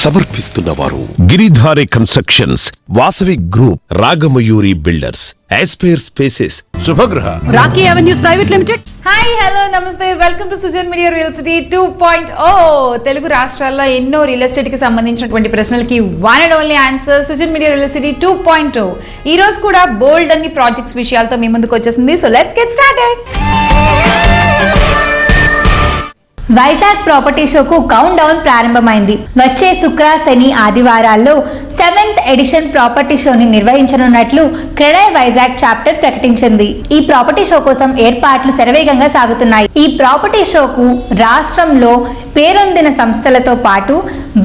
సమర్పిస్తున్నవారు Giridhari Constructions, Vasavi Group, Ragamayuri Builders, Aspire Spaces, Shubhagraha, Rocky Avenues Private Limited. Hi hello నమస్తే, welcome to Sujan Media Real City 2.0. Telugu రాష్ట్రాల్లో ఎన్నో real estate కి సంబంధించినటువంటి ప్రశ్నలకి one and only answer Sujan Media Real City 2.0. ఈ రోజు కూడా బోల్డ్ అన్ని ప్రాజెక్ట్స్ విషయాలతో మీ ముందుకు వచ్చేసింది. So let's get started. Vizag property షోకు కౌంట్ డౌన్ ప్రారంభమైంది. వచ్చే శుక్ర, శని, ఆదివారాల్లో 7th ఎడిషన్ ప్రాపర్టీ షోని నిర్వహించనున్నట్లు క్రెడాయ్ వైజాగ్ చాప్టర్ ప్రకటించింది. ఈ ప్రాపర్టీ షో కోసం ఏర్పాట్లు శరవేగంగా సాగుతున్నాయి. ఈ ప్రాపర్టీ షోకు రాష్ట్రంలో పేరొందిన సంస్థలతో పాటు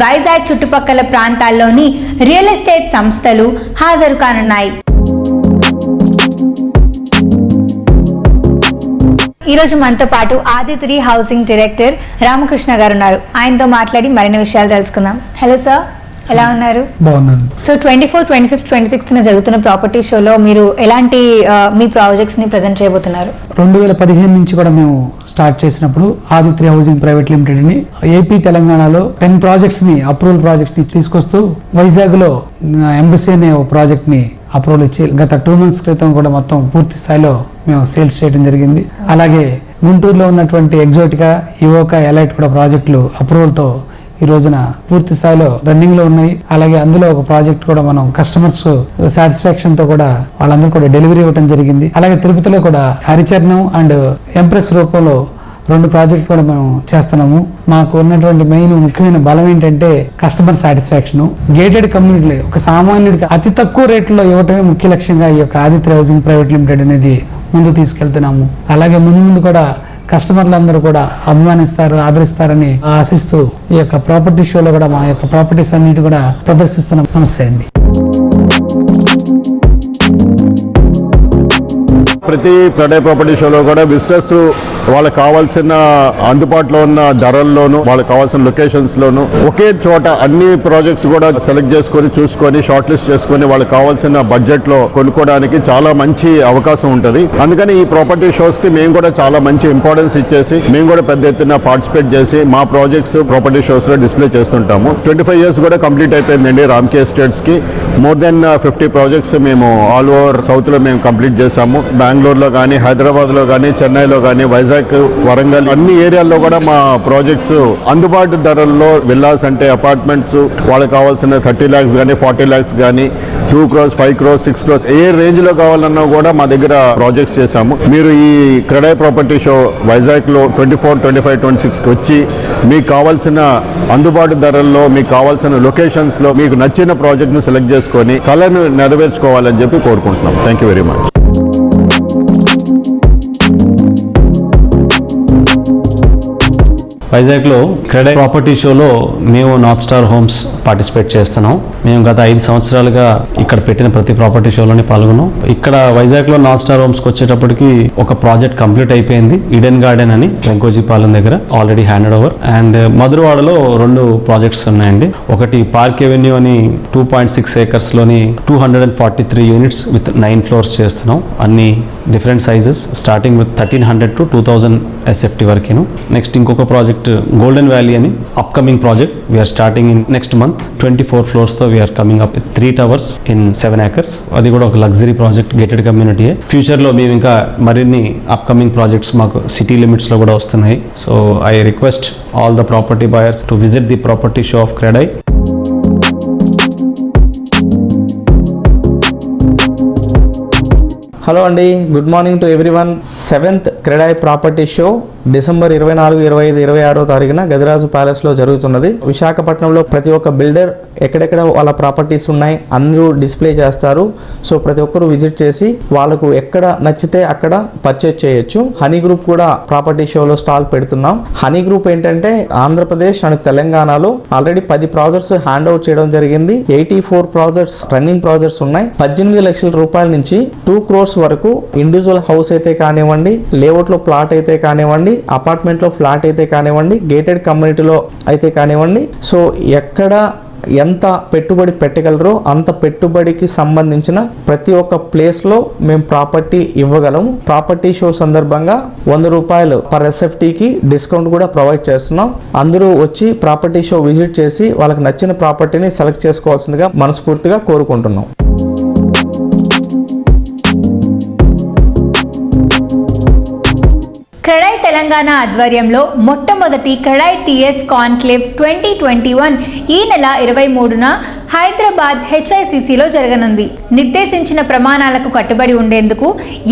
వైజాగ్ చుట్టుపక్కల ప్రాంతాల్లోని రియల్ ఎస్టేట్ సంస్థలు హాజరు కానున్నాయి. ఈ రోజు మనతో పాటు ఆదిత్రి హౌసింగ్ డైరెక్టర్ రామకృష్ణ గారు ఉన్నారు. ఆయనతో మాట్లాడి మరిన్ని విషయాలు తెలుసుకుందాం. హలో సార్, ఎలా ఉన్నారు? బాగున్నాను. సో 24, 25, 26 జరుగుతున్న ప్రాపర్టీ షోలో మీరు ఎలాంటి మీ ప్రాజెక్ట్స్ ని ప్రెజెంట్ చేయబోతున్నారు? 2015 నుంచి కూడా మేము స్టార్ట్ చేసినప్పుడు ఆదిత్రి హౌసింగ్ ప్రైవేట్ లిమిటెడ్ ని ఏపీ తెలంగాణలో 10 ప్రాజెక్ట్స్ ని అప్రూవల్ ప్రాజెక్ట్స్ ని తీసుకొస్తూ వైజాగ్ లో ఎంబసీ అనే ఒక ప్రాజెక్ట్ ని అప్రూవల్ ఇచ్చి గత 2 months క్రితం కూడా మొత్తం పూర్తి స్థాయిలో మేము సేల్స్ చేయడం జరిగింది. అలాగే గుంటూరులో ఉన్నటువంటి ఎగ్జోటికా, ఇవోకా, ఎలైట్ కూడా ప్రాజెక్టులు అప్రూవల్తో ఈ రోజున పూర్తి స్థాయిలో రన్నింగ్ లో ఉన్నాయి. అలాగే అందులో ఒక ప్రాజెక్ట్ కూడా మనం కస్టమర్స్ సాటిస్ఫాక్షన్ తో కూడా వాళ్ళందరూ కూడా డెలివరీ ఇవ్వడం జరిగింది. అలాగే తిరుపతిలో కూడా హరిచరణం అండ్ ఎంప్రెస్ రూపంలో 2 ప్రాజెక్టులు కూడా మేము చేస్తున్నాము. మాకు ఉన్నటువంటి మెయిన్ ముఖ్యమైన బలం ఏంటంటే కస్టమర్ సాటిస్ఫాక్షన్. గేటెడ్ కమ్యూనిటీలో ఒక సామాన్యుడికి అతి తక్కువ రేట్లో ఇవ్వటమే ముఖ్య లక్ష్యంగా ఈ యొక్క ఆదిత్రి హౌసింగ్ ప్రైవేట్ లిమిటెడ్ అనేది ముందు తీసుకెళ్తున్నాము. అలాగే ముందు కూడా కస్టమర్లందరూ కూడా అభిమానిస్తారు, ఆదరిస్తారని ఆశిస్తూ ఈ యొక్క ప్రాపర్టీ షోలో కూడా మా యొక్క ప్రాపర్టీస్ అన్నిటి కూడా ప్రదర్శిస్తున్నాం. నమస్తే అండి. ప్రతి క్రెడాయ్ ప్రాపర్టీ షోలో కూడా విజిటర్స్ వాళ్ళకి కావాల్సిన అందుబాటులో ఉన్న ధరల్లోనూ వాళ్ళకి కావాల్సిన లొకేషన్స్లోనూ ఒకే చోట అన్ని ప్రాజెక్ట్స్ కూడా సెలెక్ట్ చేసుకొని చూసుకొని షార్ట్ లిస్ట్ చేసుకొని వాళ్ళకి కావాల్సిన బడ్జెట్లో కొనుక్కోవడానికి చాలా మంచి అవకాశం ఉంటుంది. అందుకని ఈ ప్రాపర్టీ షోస్కి మేము కూడా చాలా మంచి ఇంపార్టెన్స్ ఇచ్చేసి మేము కూడా పెద్ద ఎత్తున పార్టిసిపేట్ చేసి మా ప్రాజెక్ట్స్ ప్రాపర్టీ షోస్లో డిస్ప్లే చేస్తుంటాము. 25 years కూడా కంప్లీట్ అయిపోయిందండి రామ్కే ఎస్టేట్స్కి. మోర్ దెన్ 50 ప్రాజెక్ట్స్ మేము ఆల్ ఓవర్ సౌత్లో మేము కంప్లీట్ చేశాము. బెంగళూరులో కానీ, హైదరాబాద్లో కానీ, చెన్నైలో కానీ, వైజాగ్, వరంగల్ అన్ని ఏరియాల్లో కూడా మా ప్రాజెక్ట్స్ అందుబాటు ధరల్లో విల్లాస్ అంటే అపార్ట్మెంట్స్ వాళ్ళకి కావాల్సిన 30 lakhs కానీ, 40 lakhs కానీ, 2 crores, 5 crores, 6 crores ఏ రేంజ్లో కావాలన్నా కూడా మా దగ్గర ప్రాజెక్ట్స్ చేశాము. మీరు ఈ క్రెడాయ్ ప్రాపర్టీ షో వైజాగ్లో 24, 25, 26కి వచ్చి మీకు కావాల్సిన అందుబాటు ధరల్లో మీకు కావాల్సిన లొకేషన్స్లో మీకు నచ్చిన ప్రాజెక్ట్ని సెలెక్ట్ చేసుకొని కళను నెరవేర్చుకోవాలని చెప్పి కోరుకుంటున్నాం. Thank you very much. వైజాగ్లో క్రెడాయ్ ప్రాపర్టీ షోలో మేము నార్త్ స్టార్ హోమ్స్ పార్టిసిపేట్ చేస్తున్నాం. మేము గత 5 సంవత్సరాలుగా ఇక్కడ పెట్టిన ప్రతి ప్రాపర్టీ షోలోని పాల్గొన్నాం. ఇక్కడ వైజాగ్లో నార్త్ స్టార్ హోమ్స్కి వచ్చేటప్పటికి ఒక ప్రాజెక్ట్ కంప్లీట్ అయిపోయింది. ఈడెన్ గార్డెన్ అని వెంకోజీపాలెం దగ్గర ఆల్రెడీ హ్యాండెడ్ ఓవర్. అండ్ మధురవాడలో 2 ప్రాజెక్ట్స్ ఉన్నాయండి. ఒకటి పార్క్ ఎవెన్యూ అని 2.6 acres లోని 243 units విత్ 9 floors చేస్తున్నాం. అన్ని different sizes starting with 1300 to 2000 SFT వరకేను. నెక్స్ట్ ఇంకొక ప్రాజెక్ట్ గోల్డెన్ వ్యాలీ అని upcoming project we are starting in next month. 24 floors తో we are coming up 3 towers in 7 acres. అది కూడా ఒక luxury project, gated community. Future లో మేము ఇంకా మరిన్ని అప్కమింగ్ ప్రాజెక్ట్స్ మాకు సిటీ లిమిట్స్ లో కూడా వస్తున్నాయి. So I request all the property buyers to visit the property show of CREDAI. Hello అండి, good morning to everyone. 7th CREDAI property show December 24, 25, 26వ తారీఖున గదిరాజు ప్యాలెస్లో జరుగుతున్నది. విశాఖపట్నంలో ప్రతి ఒక్క బిల్డర్ ఎక్కడెక్కడ వాళ్ళ ప్రాపర్టీస్ ఉన్నాయి అందరూ డిస్ప్లే చేస్తారు. సో ప్రతి ఒక్కరు విజిట్ చేసి వాళ్ళకు ఎక్కడ నచ్చితే అక్కడ పర్చేజ్ చేయొచ్చు. హనీ గ్రూప్ కూడా ప్రాపర్టీ షోలో స్టాల్ పెడుతున్నాం. హనీ గ్రూప్ ఏంటంటే ఆంధ్రప్రదేశ్ అండ్ తెలంగాణలో ఆల్రెడీ 10 ప్రాజెక్ట్స్ హ్యాండ్ అవుట్ చేయడం జరిగింది. 84 ప్రాజెక్ట్స్ రన్నింగ్ ప్రాజెక్ట్స్ ఉన్నాయి. 18 లక్షల రూపాయల నుంచి 2 crores వరకు ఇండివిజువల్ హౌస్ అయితే కానివ్వండి, లేఅవుట్ లో ప్లాట్ అయితే కానివ్వండి, అపార్ట్మెంట్ లో ఫ్లాట్ అయితే కానివ్వండి, గేటెడ్ కమ్యూనిటీలో అయితే కానివ్వండి. సో ఎక్కడ ఎంత పెట్టుబడి పెట్టగలరో అంత పెట్టుబడికి సంబంధించిన ప్రతి ఒక్క ప్లేస్లో మేము ప్రాపర్టీ ఇవ్వగలము. ప్రాపర్టీ షో సందర్భంగా ₹100 పర్ ఎస్ఎఫ్టీకి డిస్కౌంట్ కూడా ప్రొవైడ్ చేస్తున్నాం. అందరూ వచ్చి ప్రాపర్టీ షో విజిట్ చేసి వాళ్ళకి నచ్చిన ప్రాపర్టీని సెలెక్ట్ చేసుకోవాల్సిందిగా మనస్ఫూర్తిగా కోరుకుంటున్నాం. క్రెడై తెలంగాణ ఆధ్వర్యంలో మొట్టమొదటి క్రెడై టీఎస్ కాన్క్లేవ్ 2021 ఈ నెల 23న హైదరాబాద్ HICCలో జరగనుంది. నిర్దేశించిన ప్రమాణాలకు కట్టుబడి ఉండేందుకు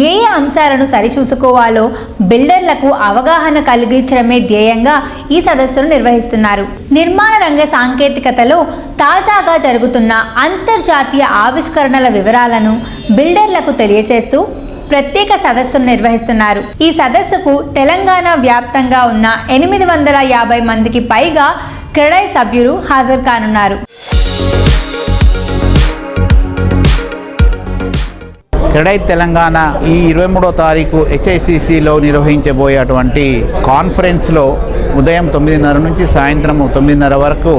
ఏ అంశాలను సరిచూసుకోవాలో బిల్డర్లకు అవగాహన కలిగించడమే ధ్యేయంగా ఈ సదస్సును నిర్వహిస్తున్నారు. నిర్మాణ రంగ సాంకేతికతలో తాజాగా జరుగుతున్న అంతర్జాతీయ ఆవిష్కరణల వివరాలను బిల్డర్లకు తెలియజేస్తూ ప్రత్యేక సదస్సును నిర్వహిస్తున్నారు. ఈ సదస్సుకు తెలంగాణ వ్యాప్తంగా ఉన్న 850 మందికి పైగా క్రెడై సభ్యులు హాజరు కానున్నారు. క్రెడై తెలంగాణ ఈ 23వ తారీఖు HICCలో నిర్వహించబోయేటువంటి కాన్ఫరెన్స్లో ఉదయం 9:30 నుంచి సాయంత్రం 9:30 వరకు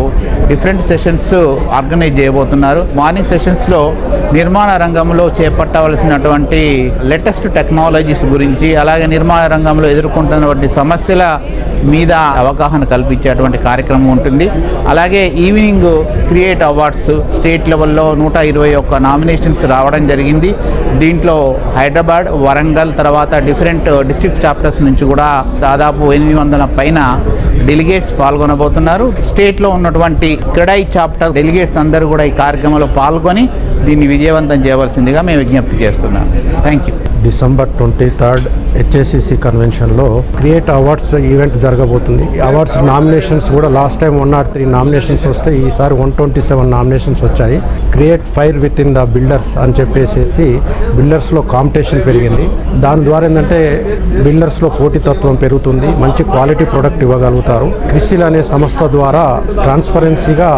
డిఫరెంట్ సెషన్స్ ఆర్గనైజ్ చేయబోతున్నారు. మార్నింగ్ సెషన్స్లో నిర్మాణ రంగంలో చేపట్టవలసినటువంటి లేటెస్ట్ టెక్నాలజీస్ గురించి, అలాగే నిర్మాణ రంగంలో ఎదుర్కొంటున్నటువంటి సమస్యల మీద అవగాహన కల్పించేటువంటి కార్యక్రమం ఉంటుంది. అలాగే ఈవినింగ్ క్రియేట్ అవార్డ్స్ స్టేట్ లెవెల్లో 121 నామినేషన్స్ రావడం జరిగింది. దీంట్లో హైదరాబాద్, వరంగల్, తర్వాత డిఫరెంట్ డిస్ట్రిక్ట్ చాప్టర్స్ నుంచి కూడా దాదాపు 800 పైన డెలిగేట్స్ పాల్గొనబోతున్నారు. స్టేట్లో ఉన్నటువంటి క్రెడై చాప్టర్ డెలిగేట్స్ అందరూ కూడా ఈ కార్యక్రమంలో పాల్గొని దీన్ని విజయవంతం చేయవలసిందిగా మేము విజ్ఞప్తి చేస్తున్నాం. Thank you. December 23rd HICC కన్వెన్షన్లో క్రియేట్ అవార్డ్స్ ఈవెంట్ జరగబోతుంది. ఈ అవార్డ్స్ నామినేషన్స్ కూడా లాస్ట్ టైం 103 నామినేషన్స్ వస్తే ఈసారి 127 నామినేషన్స్ వచ్చాయి. Create fire within the builders అని చెప్పేసి బిల్డర్స్లో కాంపిటీషన్ పెరిగింది. దాని ద్వారా ఏంటంటే బిల్డర్స్లో పోటీతత్వం పెరుగుతుంది, మంచి క్వాలిటీ ప్రొడక్ట్ ఇవ్వగలుగుతారు. క్రిసిల్ అనే సంస్థ ద్వారా ట్రాన్స్పరెన్సీగా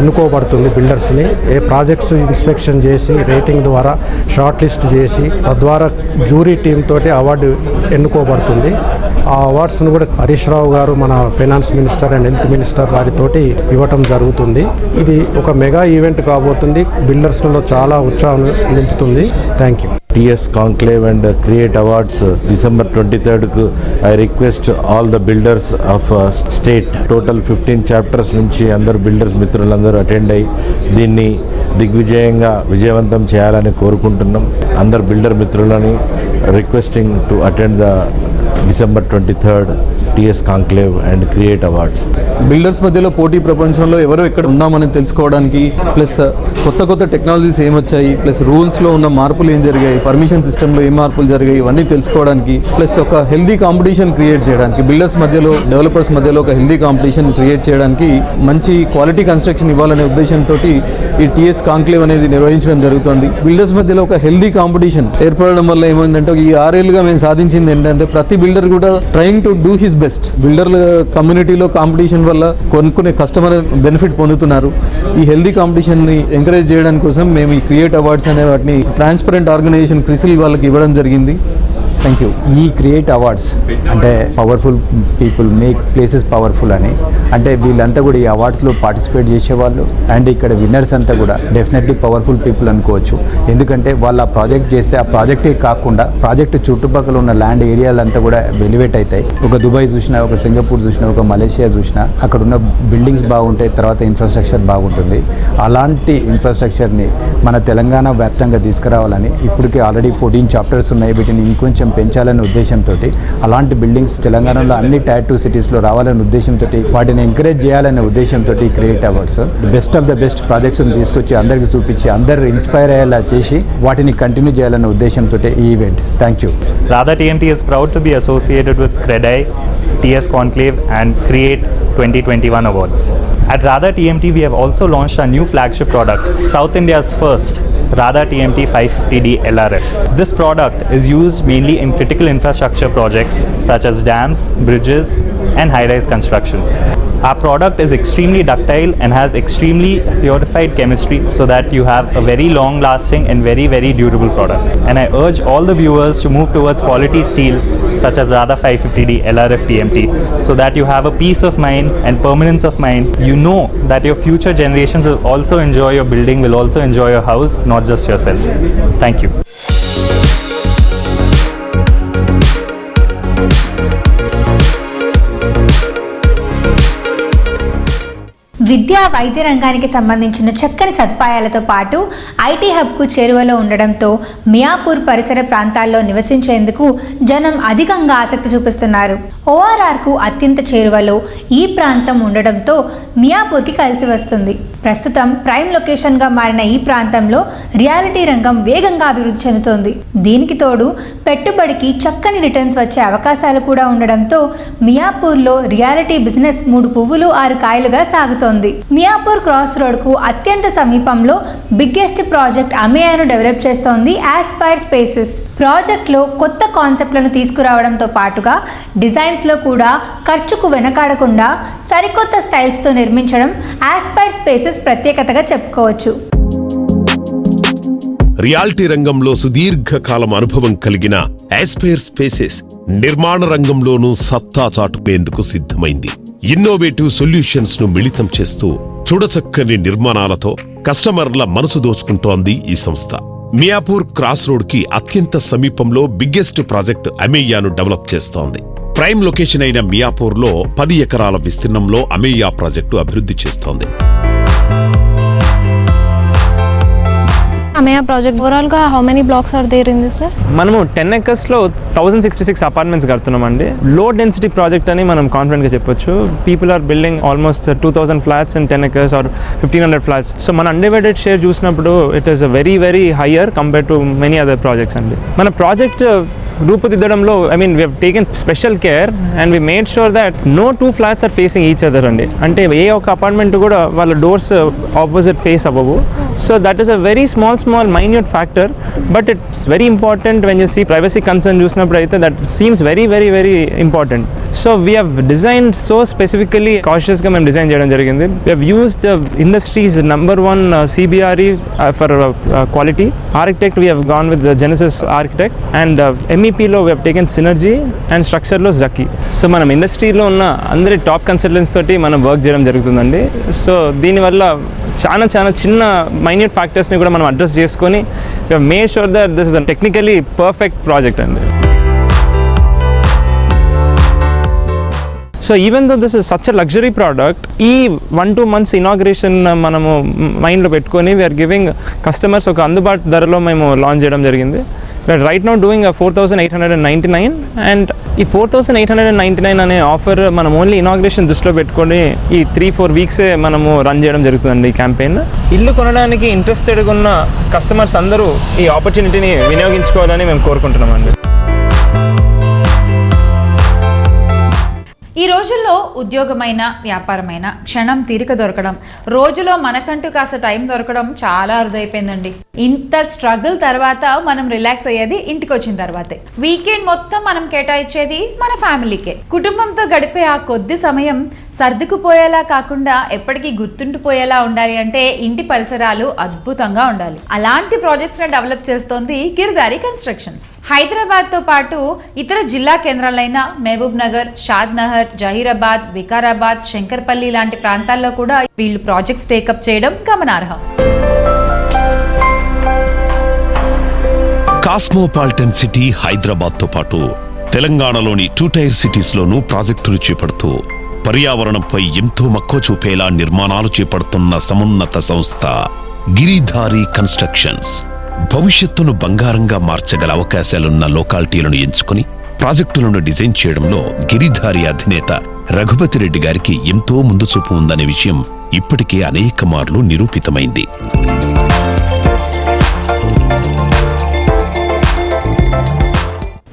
ఎన్నుకోబడుతుంది బిల్డర్స్ని. ఏ ప్రాజెక్ట్స్ ఇన్స్పెక్షన్ చేసి రేటింగ్ ద్వారా షార్ట్ లిస్ట్ చేసి తద్వారా జ్యూరీ టీమ్ తోటి అవార్డు ఎన్నుకోబడుతుంది. ఆ అవార్డ్స్ను కూడా హరీష్ రావు గారు మన finance minister and health minister వారితోటి ఇవ్వటం జరుగుతుంది. ఇది ఒక మెగా ఈవెంట్ కాబోతుంది. బిల్డర్స్లో చాలా ఉత్సాహం నింపుతుంది. Thank you. TS Conclave and Create Awards December 23rd కు I request all the builders of state total 15 chapters నుంచి అందరు బిల్డర్స్ మిత్రులందరూ అటెండ్ అయ్యి దీన్ని దిగ్విజయంగా విజయవంతం చేయాలని కోరుకుంటున్నాం. అందరు బిల్డర్ మిత్రులని requesting to attend the December 23rd TS Conclave and Create Awards. Builders మధ్యలో పోటీ ప్రపంచంలో ఎవరో ఎక్కడ ఉన్నామని తెలుసుకోవడానికి, ప్లస్ కొత్త టెక్నాలజీస్ ఏమొచ్చాయి, ప్లస్ రూల్స్లో ఉన్న మార్పులు ఏం జరిగాయి, పర్మిషన్ సిస్టంలో ఏం మార్పులు జరిగాయి, ఇవన్నీ తెలుసుకోవడానికి, ప్లస్ ఒక హెల్దీ కాంపిటీషన్ క్రియేట్ చేయడానికి, బిల్డర్స్ మధ్యలో డెవలపర్స్ మధ్యలో ఒక హెల్దీ కాంపిటీషన్ క్రియేట్ చేయడానికి, మంచి క్వాలిటీ కన్స్ట్రక్షన్ ఇవ్వాలనే ఉద్దేశంతో ఈ టీఎస్ కాంక్లేవ్ అనేది నిర్వహించడం జరుగుతుంది. బిల్డర్స్ మధ్యలో ఒక హెల్దీ కాంపిటీషన్ ఏర్పడడం వల్ల ఏమైందంటే ఈ 6 ఏళ్ళుగా మేము సాధించింది ఏంటంటే ప్రతి బిల్డర్ కూడా trying to do his best. బిల్డర్ల కమ్యూనిటీలో కాంపిటీషన్ వల్ల కొనుక్కునే కస్టమర్ బెనిఫిట్ పొందుతున్నారు. ఈ హెల్దీ కాంపిటీషన్ని ఎంకరేజ్ చేయడానికి కోసం మేము ఈ క్రియేట్ అవార్డ్స్ అనే వాటిని ట్రాన్స్పరెంట్ ఆర్గనైజేషన్ క్రిసిల్ వాళ్ళకి ఇవ్వడం జరిగింది. Thank you. ఈ క్రియేట్ అవార్డ్స్ అంటే powerful people make places powerful అని, అంటే వీళ్ళంతా కూడా ఈ అవార్డ్స్లో పార్టిసిపేట్ చేసేవాళ్ళు అండ్ ఇక్కడ విన్నర్స్ అంతా కూడా డెఫినెట్లీ పవర్ఫుల్ పీపుల్ అనుకోవచ్చు. ఎందుకంటే వాళ్ళు ఆ ప్రాజెక్ట్ చేస్తే ఆ ప్రాజెక్టే కాకుండా ప్రాజెక్ట్ చుట్టుపక్కల ఉన్న ల్యాండ్ ఏరియాలంతా కూడా ఎలివేట్ అవుతాయి. ఒక దుబాయ్ చూసినా, ఒక సింగపూర్ చూసినా, ఒక మలేషియా చూసినా అక్కడ ఉన్న బిల్డింగ్స్ బాగుంటాయి, తర్వాత ఇన్ఫ్రాస్ట్రక్చర్ బాగుంటుంది. అలాంటి ఇన్ఫ్రాస్ట్రక్చర్ని మన తెలంగాణ వ్యాప్తంగా తీసుకురావాలని ఇప్పటికే ఆల్రెడీ 14 చాప్టర్స్ ఉన్నాయి. వీటిని ఇంకొంచెం పెంచాలనే ఉద్దేశంతో అలాంటి బిల్డింగ్స్ తెలంగాణలో అన్ని టైర్ 2 సిటీస్లో రావాలనే ఉద్దేశంతో వాటిని ఎంకరేజ్ చేయాలనే ఉద్దేశంతో create awards best of the best ప్రాజెక్ట్స్ని తీసుకొచ్చి అందరికి చూపించి అందరు ఇన్స్పైర్ అయ్యేలా చేసి వాటిని కంటిన్యూ చేయాలనే ఉద్దేశంతో ఈ event. Thank you. Radha TMT is proud to be associated with CREDAI, TS Conclave and Create 2021 awards. At Radha TMT, we have also launched our new flagship product, South India's first Radha TMT 550D LRF. This product is used mainly in critical infrastructure projects such as dams, bridges, and high-rise constructions. Our product is extremely ductile and has extremely purified chemistry so that you have a very long-lasting and very, very durable product. And I urge all the viewers to move towards quality steel such as Radha 550D LRF TMT so that you have a peace of mind and permanence of mind. You know that your future generations will also enjoy your building, will also enjoy your house, not just yourself. Thank you. విద్యా వైద్య రంగానికి సంబంధించిన చక్కని సదుపాయాలతో పాటు IT హబ్కు చేరువలో ఉండడంతో మియాపూర్ పరిసర ప్రాంతాల్లో నివసించేందుకు జనం అధికంగా ఆసక్తి చూపిస్తున్నారు. ఓఆర్ఆర్కు అత్యంత చేరువలో ఈ ప్రాంతం ఉండడంతో మియాపూర్కి కలిసి వస్తుంది. ప్రస్తుతం ప్రైమ్ లొకేషన్గా మారిన ఈ ప్రాంతంలో రియాలిటీ రంగం వేగంగా అభివృద్ధి చెందుతోంది. దీనికి తోడు పెట్టుబడికి చక్కని రిటర్న్స్ వచ్చే అవకాశాలు కూడా ఉండడంతో మియాపూర్లో రియాలిటీ బిజినెస్ 3 పువ్వులు 6 కాయలుగా సాగుతోంది. మియాపూర్ క్రాస్ రోడ్కు అత్యంత సమీపంలో బిగ్గెస్ట్ ప్రాజెక్ట్ అమేయాను డెవలప్ చేస్తోంది ఆస్పైర్ స్పేసెస్. ప్రాజెక్ట్లో కొత్త కాన్సెప్ట్లను తీసుకురావడంతో పాటుగా డిజైన్స్లో కూడా ఖర్చుకు వెనకాడకుండా సరికొత్త స్టైల్స్తో నిర్మించడం ఆస్పైర్ స్పేసెస్ ప్రత్యేకతగా చెప్పుకోవచ్చు. రియాలిటీ రంగంలో సుదీర్ఘకాలం అనుభవం కలిగిన ఆస్పైర్ స్పేసెస్ నిర్మాణ రంగంలోనూ సత్తా చాటుకునేందుకు సిద్ధమైంది. ఇన్నోవేటివ్ సొల్యూషన్స్ ను మిళితం చేస్తూ చూడచక్కని నిర్మాణాలతో కస్టమర్ల మనసు దోచుకుంటోంది ఈ సంస్థ. మియాపూర్ క్రాస్ రోడ్ కి అత్యంత సమీపంలో బిగ్గెస్ట్ ప్రాజెక్ట్ అమేయాను డెవలప్ చేస్తోంది. ప్రైమ్ లొకేషన్ అయిన మియాపూర్లో 10 ఎకరాల విస్తీర్ణంలో అమేయా ప్రాజెక్టు అభివృద్ధి చేస్తోంది. అమేయా ప్రాజెక్ట్ ఓవరాల్ గా how many blocks are there in this sir? మనము 10 acres లో 1066 అపార్ట్మెంట్స్ కడుతున్నామండి. లో డెన్సిటీ ప్రాజెక్ట్ అని మనం కాన్ఫిడెంట్ గా చెప్పొచ్చు. People are building almost 2000 flats in 10 acres or 1500 flats. So మన అన్డివైడెడ్ షేర్ చూసినప్పుడు it is very very higher compare to many other projects అండి. మన ప్రాజెక్ట్ రూపుదిద్దడంలో we have taken special care and we made sure that no 2 flats are facing each other అండి. అంటే ఏ ఒక్క apartment కూడా వాళ్ళ డోర్స్ ఆపోజిట్ ఫేస్ అవ్వవు. So that is a very small minute factor, but it's very important when you see privacy concern చూసినప్పుడు అయితే that seems very very very important. So we have designed so specifically కాషియస్గా మేము design చేయడం జరిగింది. We have used industries #1 CBRE for quality. Architect we have gone with Genesis architect and MEPలో we have taken Synergy and స్ట్రక్చర్లో జకీ. So మనం ఇండస్ట్రీలో ఉన్న అందరి టాప్ కన్సల్టెంట్స్ తోటి మనం వర్క్ చేయడం జరుగుతుందండి. సో దీనివల్ల చాలా చాలా చిన్న మైన్యూట్ ఫ్యాక్టర్స్ని కూడా మనం అడ్రస్ చేసుకొని we have made sure that this is a technically perfect project అండి. So even though this is such a luxury product, ఈ 1-2 months ఇనాగ్రేషన్ మనము మైండ్లో పెట్టుకొని వీఆర్ గివింగ్ కస్టమర్స్ ఒక అందుబాటు ధరలో మేము లాంచ్ చేయడం జరిగింది. We are right now doing 4899 and ఈ 4899 అనే ఆఫర్ మనం ఓన్లీ ఇనాగ్రేషన్ దృష్టిలో పెట్టుకొని ఈ 3-4 వీక్సే మనము రన్ చేయడం జరుగుతుందండి ఈ క్యాంపెయిన్. ఇల్లు కొనడానికి ఇంట్రెస్టెడ్గా ఉన్న కస్టమర్స్ అందరూ ఈ ఆపర్చునిటీని వినియోగించుకోవాలని మేము కోరుకుంటున్నామండి. ఈ రోజుల్లో ఉద్యోగమైన వ్యాపారమైన క్షణం తీరిక దొరకడం, రోజులో మనకంటూ కాస్త టైం దొరకడం చాలా అరుదైపోయిందండి. ఇంత స్ట్రగుల్ తర్వాత మనం రిలాక్స్ అయ్యేది ఇంటికి వచ్చిన తర్వాతే. వీకెండ్ మొత్తం మనం కేటాయించేది మన ఫ్యామిలీకే. కుటుంబంతో గడిపే ఆ కొద్ది సమయం సర్దుకుపోయేలా కాకుండా ఎప్పటికీ గుర్తుండిపోయేలా ఉండాలి అంటే ఇంటి పరిసరాలు అద్భుతంగా ఉండాలి. అలాంటి ప్రాజెక్ట్స్ ని డెవలప్ చేస్తోంది గిరిధారి కన్స్ట్రక్షన్స్. హైదరాబాద్ తో పాటు ఇతర జిల్లా కేంద్రాలైన మహబూబ్ నగర్, షాద్ నగర్, జహీరాబాద్, వికారాబాద్, శంకర్పల్లి లాంటి ప్రాంతాల్లో కూడా వీళ్ళు ప్రాజెక్ట్స్ టేకప్ చేయడం గమనార్హం. కాస్మోపాలిటన్ సిటీ హైదరాబాద్ తో పాటు తెలంగాణలోని 2 టైర్ సిటీస్ లోనూ ప్రాజెక్టులు చేపడుతూ పర్యావరణంపై ఎంతో మక్కువ చూపేలా నిర్మాణాలు చేపడుతున్న సమున్నత సంస్థ గిరిధారి కన్స్ట్రక్షన్స్. భవిష్యత్తును బంగారంగా మార్చగల అవకాశాలున్న లొకాలిటీలను ఎంచుకుని ప్రాజెక్టులను డిజైన్ చేయడంలో గిరిధారి అధినేత రఘుపతి రెడ్డి గారికి ఎంతో ముందు చూపు ఉందనే విషయం ఇప్పటికే అనేక మార్లు నిరూపితమైంది.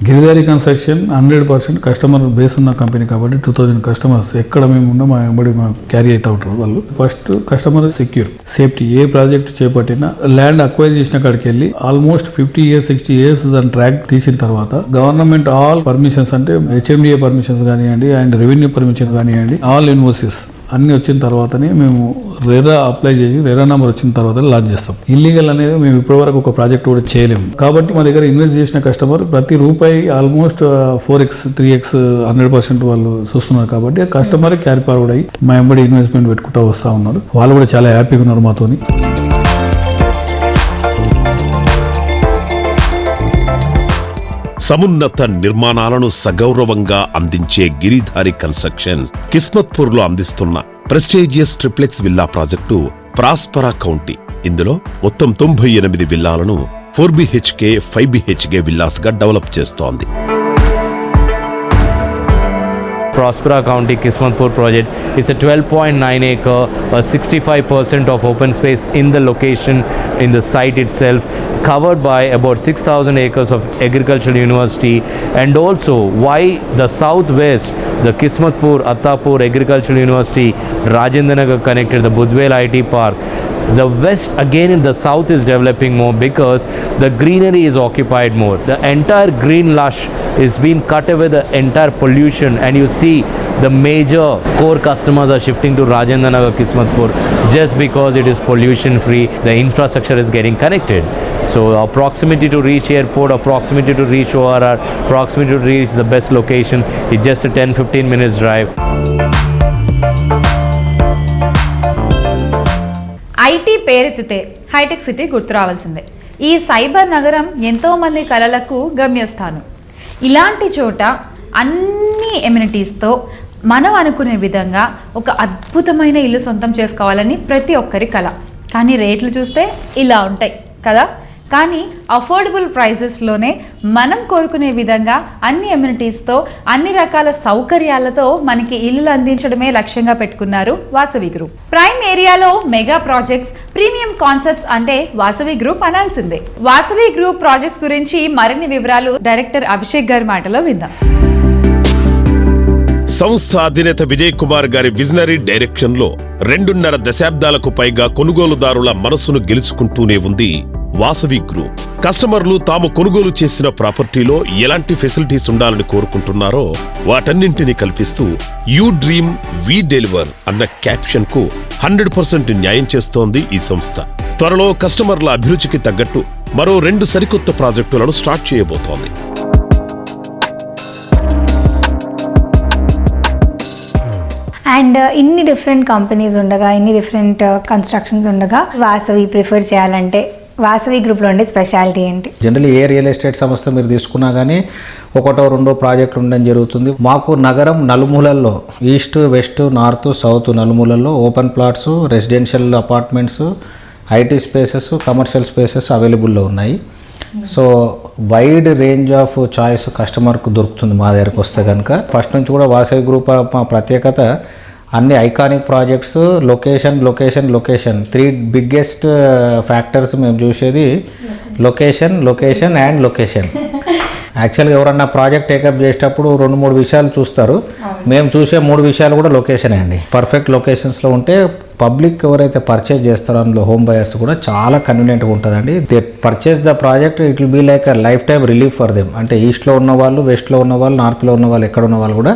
గిరిధారి కన్స్ట్రక్షన్ 100% కస్టమర్ బేస్ ఉన్న కంపెనీ కాబట్టి 2000 కస్టమర్స్ ఎక్కడ మేము ఉన్నా మా వెంబడి క్యారీ అవుతూ ఉంటారు వాళ్ళు. First customer secure safety. ఏ ప్రాజెక్ట్ చేపట్టినా ల్యాండ్ అక్వైర్ చేసిన కాడికి వెళ్ళి ఆల్మోస్ట్ 50 years 60 years దాని ట్రాక్ తీసిన తర్వాత గవర్నమెంట్ ఆల్ పర్మిషన్స్ అంటే HMDA పర్మిషన్స్ కానివ్వండి అండ్ రెవెన్యూ పర్మిషన్ కానివ్వండి ఆల్ ఇన్వోసిస్ అన్ని వచ్చిన తర్వాతనే మేము రెరా అప్లై చేసి రెరా నెంబర్ వచ్చిన తర్వాత లాంచ్ చేస్తాం. ఇల్లీగల్ అనేది మేము ఇప్పటివరకు ఒక ప్రాజెక్ట్ కూడా చేయలేము. కాబట్టి మా దగ్గర ఇన్వెస్ట్ చేసిన కస్టమర్ ప్రతి రూపాయి ఆల్మోస్ట్ 4x 3x 100% వాళ్ళు చూస్తున్నారు. కాబట్టి కస్టమర్ క్యారీ ఫార్వర్డ్ అయ్యి మా వెంబడి ఇన్వెస్ట్మెంట్ పెట్టుకుంటూ వస్తూ ఉన్నారు. వాళ్ళు కూడా చాలా హ్యాపీగా ఉన్నారు మాతోని. సమున్నత నిర్మాణాలను సగౌరవంగా అందించే గిరిధారి కన్స్ట్రక్షన్స్ కిస్మత్పూర్లో అందిస్తున్న prestigious triplex villa project ప్రాస్పరా county. ఇందులో మొత్తం 98 విల్లాలను 4BHK 5BHK విల్లాస్గా డెవలప్ చేస్తోంది. Prospera County Kismatpur project. It's a 12.9 acre, 65% of open space in the location, in the site itself, covered by about 6,000 acres of agricultural university, and also why the southwest, the Kismatpur, Attapur Agricultural University, Rajendranagar connected, the Budwel IT Park. The west again in the south is developing more because the greenery is occupied more. The entire green lush is being cut away, the entire pollution, and you see the major core customers are shifting to Rajendranagar Kismatpur just because it is pollution free. The infrastructure is getting connected. So our proximity to reach airport, our proximity to reach ORR, proximity to reach the best location is just a 10-15 minutes drive. IT పేరెత్తితే హైటెక్ సిటీ గుర్తు రావాల్సిందే. ఈ cyber నగరం ఎంతోమంది కలలకు గమ్యస్థానం. ఇలాంటి చోట అన్ని ఎమ్యూనిటీస్తో మనం అనుకునే విధంగా ఒక అద్భుతమైన ఇల్లు సొంతం చేసుకోవాలని ప్రతి ఒక్కరి కల. కానీ రేట్లు చూస్తే ఇలా ఉంటాయి కదా. కానీ అఫోర్డబుల్ ప్రైసెస్లోనే మనం కోరుకునే విధంగా అన్ని ఎమ్యూనిటీస్తో అన్ని రకాల సౌకర్యాలతో మనకి ఇల్లులు అందించడమే లక్ష్యంగా పెట్టుకున్నారు వాసవి గ్రూప్. ప్రైమ్ ఏరియాలో మెగా ప్రాజెక్ట్స్, ప్రీమియం కాన్సెప్ట్స్ అంటే వాసవి గ్రూప్ అనాల్సిందే. వాసవి గ్రూప్ ప్రాజెక్ట్స్ గురించి మరిన్ని వివరాలు డైరెక్టర్ అభిషేక్ గారి మాటలో విందాం. సంస్థ అధినేత విజయ్ కుమార్ గారి విజనరీ డైరెక్షన్ లో 2.5 దశాబ్దాలకు పైగా కొనుగోలుదారుల మనసును గెలుచుకుంటూనే ఉంది వాసవి గ్రూప్. కస్టమర్లు తాము కొనుగోలు చేసిన ప్రాపర్టీలో ఎలాంటి ఫెసిలిటీస్ ఉండాలని కోరుకుంటున్నారో వాటన్నింటినీ కల్పిస్తూ యూ డ్రీమ్ వి డెలివర్ అన్న క్యాప్షన్ కు 100% న్యాయం చేస్తోంది ఈ సంస్థ. త్వరలో కస్టమర్ల అభిరుచికి తగ్గట్టు మరో 2 సరికొత్త ప్రాజెక్టులను స్టార్ట్ చేయబోతోంది. అండ్ ఇన్ని డిఫరెంట్ కంపెనీస్ ఉండగా, ఇన్ని డిఫరెంట్ కన్స్ట్రక్షన్స్ ఉండగా వాసవి ప్రిఫర్ చేయాలంటే వాసవి గ్రూప్లో ఉండే స్పెషాలిటీ ఏంటి? జనరల్లీ ఏ రియల్ ఎస్టేట్ సంస్థ మీరు తీసుకున్నా కానీ 1-2 ప్రాజెక్టులు ఉండడం జరుగుతుంది. మాకు నగరం నలుమూలల్లో, ఈస్ట్ వెస్ట్ నార్త్ సౌత్ నలుమూలల్లో open plots, residential apartments, IT spaces, commercial spaces అవైలబుల్లో ఉన్నాయి. So wide range of choice కస్టమర్కు దొరుకుతుంది మా దగ్గరకు వస్తే కనుక. ఫస్ట్ నుంచి కూడా వాసవి గ్రూప్ మా ప్రత్యేకత అన్ని iconic projects, location location location. 3 biggest factors మేము చూసేది లొకేషన్, లొకేషన్ అండ్ లొకేషన్. యాక్చువల్గా ఎవరన్నా ప్రాజెక్ట్ టేకప్ చేసేటప్పుడు 2-3 విషయాలు చూస్తారు. మేము చూసే 3 విషయాలు కూడా లొకేషనే అండి. పర్ఫెక్ట్ లొకేషన్స్లో ఉంటే పబ్లిక్ ఎవరైతే పర్చేజ్ చేస్తారో అందులో హోమ్ బయర్స్ కూడా చాలా కన్వీనియంట్గా ఉంటుందండి. They purchase the project, it will be like a lifetime relief for them. అంటే ఈస్ట్లో ఉన్న వాళ్ళు, వెస్ట్లో ఉన్న వాళ్ళు, నార్త్లో ఉన్న వాళ్ళు, ఎక్కడ ఉన్న వాళ్ళు కూడా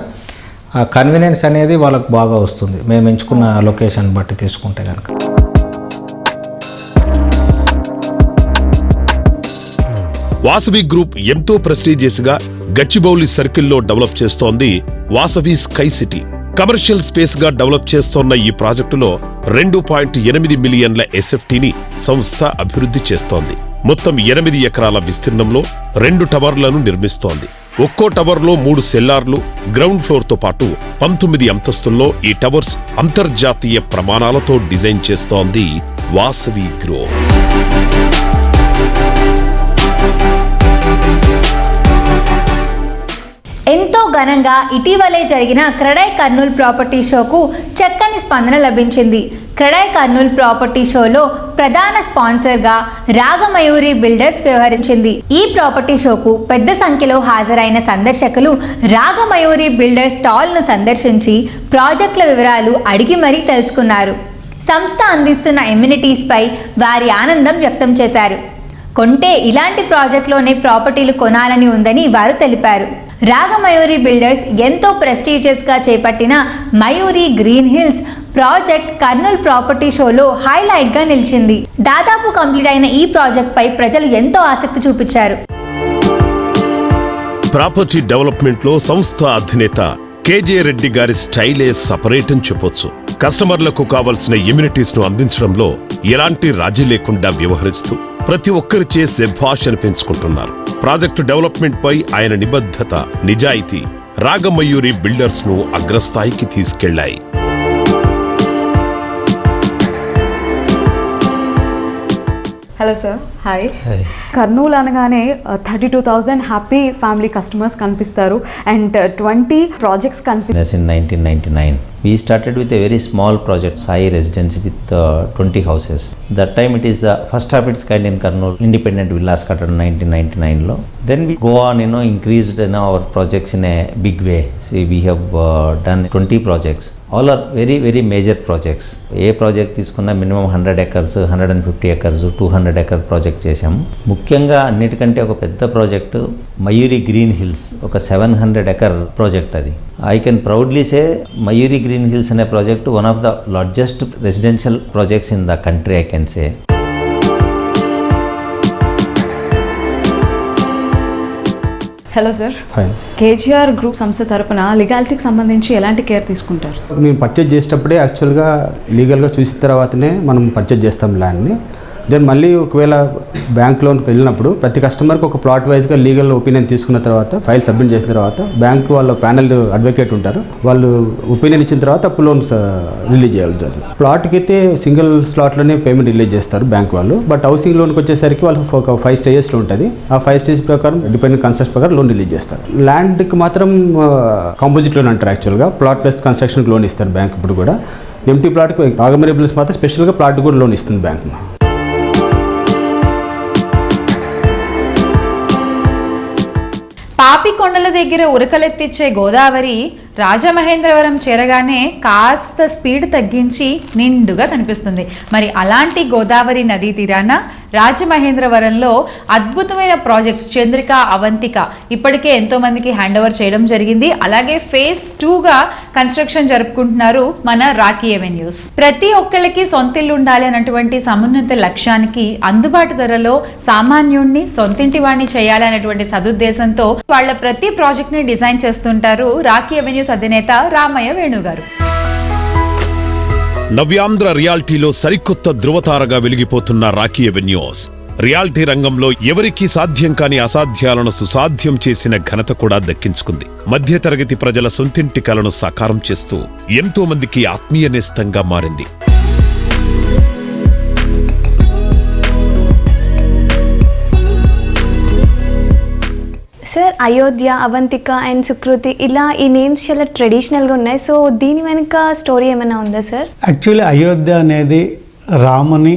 ఆ కన్వీనియన్స్ అనేది వాళ్ళకు బాగా వస్తుంది మేము ఎంచుకున్న లొకేషన్ బట్టి తీసుకుంటే కనుక. వాసవి గ్రూప్ ఎంతో ప్రెస్టీజియస్ గా గచ్చిబౌలి సర్కిల్లో డెవలప్ చేస్తోంది Vasavi sky city. Commercial space గా డెవలప్ చేస్తోన్న ఈ ప్రాజెక్టులో 2.8 మిలియన్ల ఎస్ఎఫ్టీని సంస్థ అభివృద్ధి చేస్తోంది. మొత్తం 8 ఎకరాల విస్తీర్ణంలో 2 టవర్లను నిర్మిస్తోంది. ఒక్కో టవర్లో 3 సెల్లార్లు, గ్రౌండ్ ఫ్లోర్తో పాటు 19 అంతస్తుల్లో ఈ టవర్స్ అంతర్జాతీయ ప్రమాణాలతో డిజైన్ చేస్తోంది వాసవి గ్రూప్. ఎంతో ఘనంగా ఇటీవలే జరిగిన క్రెడై కర్నూల్ ప్రాపర్టీ షోకు చక్కని స్పందన లభించింది. క్రెడై కర్నూల్ ప్రాపర్టీ షోలో ప్రధాన స్పాన్సర్గా రాగమయూరి బిల్డర్స్ వ్యవహరించింది. ఈ ప్రాపర్టీ షోకు పెద్ద సంఖ్యలో హాజరైన సందర్శకులు రాగమయూరి బిల్డర్స్ స్టాల్ను సందర్శించి ప్రాజెక్టుల వివరాలు అడిగి మరీ తెలుసుకున్నారు. సంస్థ అందిస్తున్న ఎమ్యూనిటీస్పై వారి ఆనందం వ్యక్తం చేశారు. కొంటే ఇలాంటి ప్రాజెక్టులోనే ప్రాపర్టీలు కొనాలని ఉందని వారు తెలిపారు. రాగమయూరి బిల్డర్స్ ఎంతో ప్రెస్టీజియస్గా చేపట్టిన Mayuri green hills project Kurnool property షోలో హైలైట్గా నిలిచింది. దాదాపు కంప్లీట్ అయిన ఈ ప్రాజెక్ట్పై ప్రజలు ఎంతో ఆసక్తి చూపించారు. ప్రాపర్టీ డెవలప్మెంట్ లో సంస్థ అధినేత కేజే రెడ్డి గారి స్టైలే సపరేట్ అని చెప్పొచ్చు. కస్టమర్లకు కావలసిన ఇమ్యూనిటీస్ ను అందించడంలో ఎలాంటి రాజీ లేకుండా వ్యవహరిస్తూ ప్రతి ఒక్కరిచే శభాష్ పెంచుకుంటున్నారు. ప్రాజెక్టు డెవలప్మెంట్ పై ఆయన నిబద్ధత, నిజాయితీ రాగమయూరి బిల్డర్స్ ను అగ్రస్థాయికి తీసుకెళ్లాయి. Hello sir, hi. కర్నూలు అనగానే 32,000 హ్యాపీ ఫ్యామిలీ కస్టమర్స్ కనిపిస్తారు అండ్ 20 ప్రాజెక్ట్స్ కనిపిస్తారు. In 1999 we started with a very small project, Sai Residency, with 20 houses. That time it is the first of its kind in Karnool, independent villas cut in 1999 lo. Then we go on, increased our projects in a big way. See, we have done 20 projects. All are very very major projects. A project తీసుకున్నా minimum 100 acres, 150 acres, 200 acre project చేశాము. ముఖ్యంగా అన్నిటికంటే ఒక పెద్ద project Mayuri green hills, ఒక 700 acre project. అది I can proudly say Mayuri green hills అనే project one of the largest residential projects in the country, I can say. Hello sir, KGR group సంస్థ తరపున లీగాలిటీకి సంబంధించి ఎలాంటి కేర్ తీసుకుంటారు? మేము పర్చేజ్ చేసేటప్పుడే యాక్చువల్గా లీగల్గా చూసిన తర్వాతనే మనం పర్చేజ్ చేస్తాం ల్యాండ్ని. దెన్ మళ్ళీ ఒకవేళ బ్యాంక్ లోన్కి వెళ్ళినప్పుడు ప్రతి కస్టమర్కి ఒక ప్లాట్ వైజ్గా లీగల్ ఒపీనియన్ తీసుకున్న తర్వాత, ఫైల్ సబ్మిట్ చేసిన తర్వాత బ్యాంక్ వాళ్ళ ప్యానల్ అడ్వకేట్ ఉంటారు, వాళ్ళు ఒపీనియన్ ఇచ్చిన తర్వాత అప్పుడు లోన్స్ రిలీజ్ చేయాల్సి ఉంటుంది. ప్లాట్కి అయితే సింగిల్ స్లాట్లోనే పేమెంట్ రిలీజ్ చేస్తారు బ్యాంక్ వాళ్ళు. బట్ హౌసింగ్ లోన్కి వచ్చేసరికి వాళ్ళు ఒక 5 స్టేజెస్లో ఉంటుంది. ఆ 5 స్టేజ్ ప్రకారం డిపెండెంట్ కన్స్ట్రక్షన్ ప్రకారం లోన్ రిలీజ్ చేస్తారు. ల్యాండ్కి మాత్రం కాంపోజిట్ లోన్ అంటారు. యాక్చువల్గా ప్లాట్ ప్లస్ కన్స్ట్రక్షన్కి లోన్ ఇస్తారు బ్యాంక్. ఇప్పుడు కూడా ఎంటీ ప్లాట్కి రాగమయూరి బిల్డర్స్ మాత్రం స్పెషల్గా ప్లాట్ కూడా లోన్ ఇస్తుంది బ్యాంక్. పాపికొండల దగ్గర ఉరకలెత్తిచ్చే గోదావరి రాజమహేంద్రవరం చేరగానే కాస్త స్పీడ్ తగ్గించి నిండుగా కనిపిస్తుంది. మరి అలాంటి గోదావరి నదీ తీరాన రాజమహేంద్రవరంలో అద్భుతమైన ప్రాజెక్ట్స్ చంద్రిక, అవంతిక ఇప్పటికే ఎంతో మందికి హ్యాండ్ ఓవర్ చేయడం జరిగింది. అలాగే phase 2గా కన్స్ట్రక్షన్ జరుపుకుంటున్నారు మన రాకీ ఎవెన్యూస్. ప్రతి ఒక్కరికి సొంతిల్లు ఉండాలి అన్నటువంటి సమున్నత లక్ష్యానికి అందుబాటు ధరలో సామాన్యుణ్ణి సొంతింటి వాణ్ణి చేయాలనేటువంటి సదుద్దేశంతో వాళ్ళ ప్రతి ప్రాజెక్ట్ ని డిజైన్ చేస్తుంటారు రాకీ ఎవెన్యూస్ అధినేత రామయ్య వేణు గారు. నవ్యాంధ్ర రియాలిటీలో సరికొత్త ధృవతారగా వెలిగిపోతున్న రాకీ ఎవెన్యూస్ రియాలిటీ రంగంలో ఎవరికీ సాధ్యం కాని అసాధ్యాలను సుసాధ్యం చేసిన ఘనత కూడా దక్కించుకుంది. మధ్యతరగతి ప్రజల సొంతింటి కలను సాకారం చేస్తూ ఎంతో మందికి ఆత్మీయ నేస్తంగా మారింది. సార్, అయోధ్య, అవంతిక అండ్ సుకృతి ఇలా ఈ నేమ్స్ చాలా ట్రెడిషనల్గా ఉన్నాయి. సో దీని వెనుక స్టోరీ ఏమైనా ఉందా సార్? యాక్చువల్లీ అయోధ్య అనేది రాముని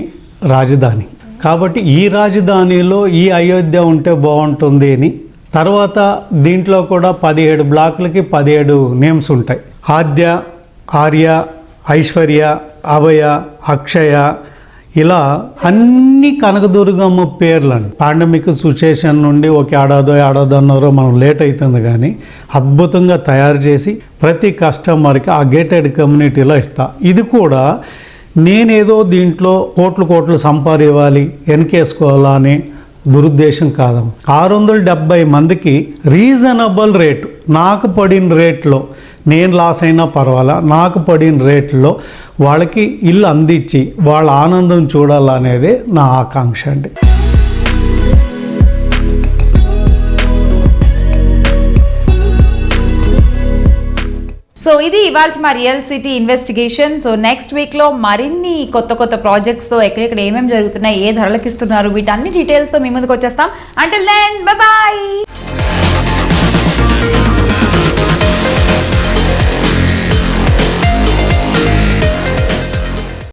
రాజధాని కాబట్టి ఈ రాజధానిలో ఈ అయోధ్య ఉంటే బాగుంటుంది అని, తర్వాత దీంట్లో కూడా 17 బ్లాకులకి 17 నేమ్స్ ఉంటాయి. ఆద్య, ఆర్య, ఐశ్వర్య, అభయ, అక్షయ, ఇలా అన్ని కనకదుర్గమ్మ పేర్లండి. పాండమిక్ సిచ్యుయేషన్ నుండి ఒక ఏడాదోన్నరో మనం లేట్ అవుతుంది కానీ అద్భుతంగా తయారు చేసి ప్రతి కస్టమర్కి ఆ గేటెడ్ కమ్యూనిటీలో ఇస్తా. ఇది కూడా నేనేదో దీంట్లో కోట్లు సంపాదివ్వాలి వెనకేసుకోవాలా అని దురుద్దేశం కాదమ్మ. 670 మందికి రీజనబుల్ రేటు, నాకు పడిన రేట్లో, నేను లాస్ అయినా పర్వాలా, నాకు పడిన రేట్లో వాళ్ళకి ఇల్లు అందించి వాళ్ళ ఆనందం చూడాలనేదే నా ఆకాంక్ష అండి. సో ఇది ఇవాళ మా real city investigation. So next వీక్లో మరిన్ని కొత్త ప్రాజెక్ట్స్తో ఎక్కడెక్కడ ఏమేమి జరుగుతున్నాయి, ఏ ధరలకు ఇస్తున్నారు, వీటన్ని డీటెయిల్స్తో మీ ముందుకు వచ్చేస్తాం. Until then bye bye.